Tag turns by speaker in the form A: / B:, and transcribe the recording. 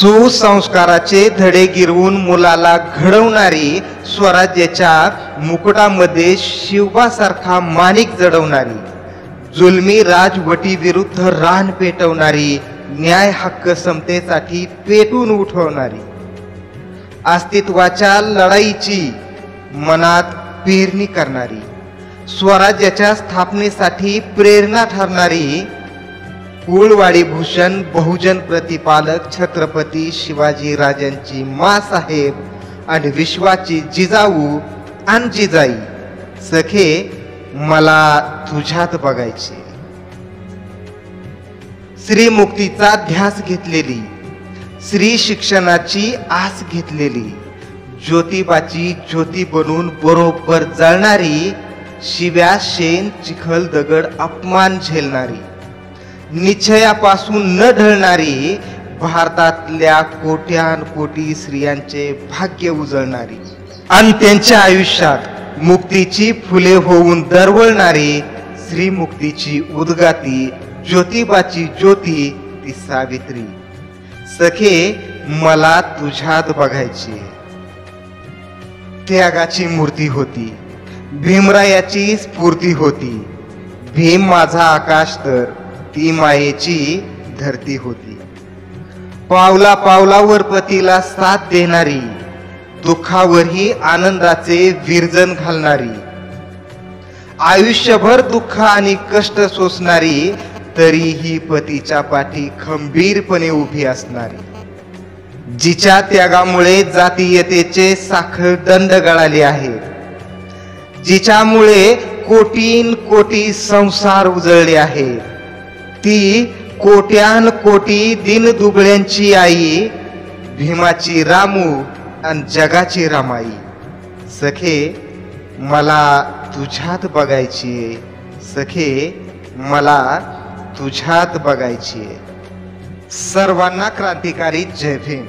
A: सुसंस्काराचे धडे गिरवून मुलाला घडवणारी, स्वराज्याच्या मुकुटामध्ये शिवबासारखा माणिक जडवणारी, जुलमी राजवटी विरुद्ध रान पेटवणारी, न्याय हक्क समतेसाठी पेटून उठवणारी, अस्तित्वाच्या लढाईची मनात पेरणी करणारी, स्वराज्याच्या स्थापनेसाठी प्रेरणा ठरणारी, कुळवाडी भूषण बहुजन प्रतिपालक छत्रपती शिवाजी राजांची माँसाहेब आणि विश्वाची जिजाऊ आणि जिजाई, सखे मला तुझ्यात बघायचे. श्री मुक्तीचा ध्यास घेतलेली, श्री शिक्षणाची आस घेतलेली, ज्योतिबाची ज्योती बनून बरोबर जळणारी, शिव्या शेण चिखल दगड अपमान झेलणारी, निश्चयापासून न ढळणारी, भारतातल्या कोट्यानकोटी स्त्रियांचे भाग्य उजळणारी आणि त्यांच्या आयुष्यात मुक्तीची फुले होऊन दरवळणारी, श्री मुक्तीची उद्गाती, ज्योतिबाची ज्योती ती सावित्री, सखे मला तुझ्यात बघायची. त्यागाची मूर्ती होती, भीमरायाची स्फूर्ती होती, भीम माझा आकाश तर ती मायेची धरती होती. पावला पावलावर पतीला साथ देणारी, दुःखावरही आनंदाचे विरजन घालणारी, आयुष्यभर दुःख आणि कष्ट सोसणारी, तरीही पतीच्या पाठी खंबीरपणे उभी असणारी, जिच्या त्यागामुळे जातीयतेचे साखळ दंड गळाले आहे, जिच्यामुळे कोटीन कोटी संसार उजळले आहेत, ती कोट्यान कोटी दिनदुबळ्यांची आई, भीमाची रामू आणि जगाची रामाई, सखे मला तुझ्यात बघायची, सखे मला तुझ्यात बघायची. सर्वांना क्रांतिकारी जय भीम.